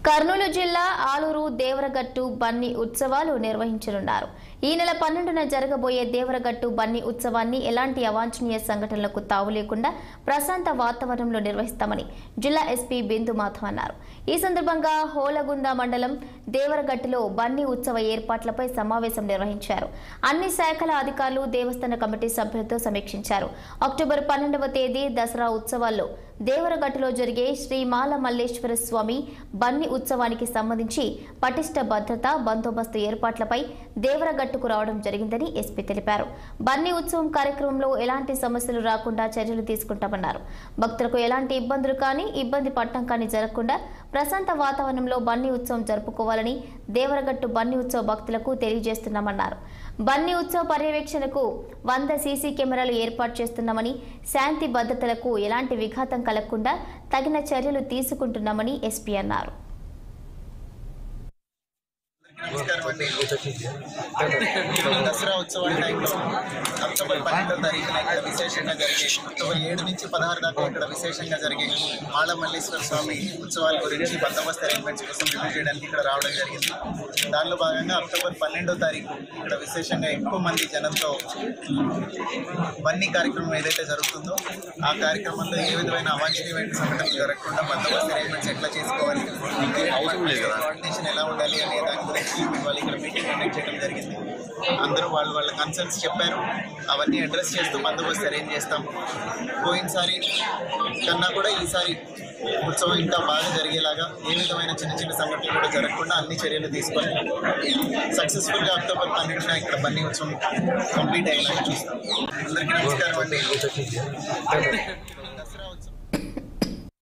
కర్నూలు జిల్లా ఆలూరు దేవరగట్టు బన్నీ ఉత్సవాలు నిర్వహించనున్నారు. ఈ నెల 12న జరగబోయే దేవరగట్టు బన్నీ ఉత్సవాన్ని ఎలాంటి అవాంఛనీయ సంఘటనలకు తావు లేకుండా ప్రశాంత వాతావరణంలో నిర్వహిస్తామని జిల్లా ఎస్పీ బిందు మాధవ్ అన్నారు. ఈ సందర్భంగా హోలగుంద మండలం దేవరగట్టులో బన్నీ ఉత్సవ ఏర్పాట్లపై సమావేశం నిర్వహించారు. అన్ని శాఖల అధికారులు దేవస్థాన కమిటీ సభ్యులతో సమీక్షించారు. అక్టోబర్ 12వ తేదీ దసరా ఉత్సవాల్లో దేవరగట్టులో జరిగే శ్రీ మాల మల్లేశ్వర స్వామి బన్నీ ఉత్సవానికి సంబంధించి పటిష్ట భద్రత బందోబస్తు ఏర్పాట్లపై దేవరగట్టుకు రావడం జరిగిందని ఎస్పీ తెలిపారు. బన్నీ ఉత్సవం కార్యక్రమంలో ఎలాంటి సమస్యలు రాకుండా చర్యలు తీసుకుంటామన్నారు. భక్తులకు ఎలాంటి ఇబ్బందులు కానీ ఇబ్బంది పట్టం కానీ జరగకుండా ప్రశాంత వాతావరణంలో బన్నీ ఉత్సవం జరుపుకోవాలని దేవరగట్టు బన్నీ ఉత్సవ భక్తులకు తెలియజేస్తున్నామన్నారు. బన్నీ ఉత్సవ పర్యవేక్షణకు 100 సీసీ కెమెరాలు ఏర్పాటు చేస్తున్నామని, శాంతి భద్రతలకు ఎలాంటి విఘాతం కలగకుండా తగిన చర్యలు తీసుకుంటున్నామని ఎస్పీ అన్నారు. దసరా ఉత్సవాల టైంలో అక్టోబర్ 12వ తారీఖున ఇక్కడ విశేషంగా జరిగే, అక్టోబర్ 7 నుంచి 16 దాకా ఇక్కడ విశేషంగా జరిగే మాల మల్లేశ్వర స్వామి ఉత్సవాల గురించి బందోబస్తు అరేంజ్మెంట్స్ కోసం రివ్యూ చేయడానికి ఇక్కడ రావడం జరిగింది. దానిలో భాగంగా అక్టోబర్ 12వ తారీఖు ఇక్కడ విశేషంగా ఎక్కువ మంది జనంతో బన్నీ కార్యక్రమం ఏదైతే జరుగుతుందో ఆ కార్యక్రమంలో ఏ విధమైన అవాంఛనీయమైన సంఘటనలు జరగకుండా బందోబస్తు అరేంజ్మెంట్స్ ఎట్లా చేసుకోవాలి, కోఆర్డినేషన్ ఎలా ఉండాలి అనే దాని గురించి వాళ్ళు ఇక్కడ మీటింగ్ కండక్ట్ చేయడం జరిగింది. అందరూ వాళ్ళ కన్సర్న్స్ చెప్పారు. అవన్నీ అడ్రస్ చేస్తూ బందోబస్తు అరేంజ్ చేస్తాం. పోయినసారి కన్నా కూడా ఈసారి ఉత్సవం ఇంకా బాగా జరిగేలాగా ఏ విధమైన చిన్న చిన్న సంఘటనలు కూడా జరగకుండా అన్ని చర్యలు తీసుకొని సక్సెస్ఫుల్గా అక్టోబర్ 12న ఇక్కడ బన్నీ ఉత్సవం కంప్లీట్ అయ్యేలాగా చూస్తాం. అందరికీ నమస్కారం అండి.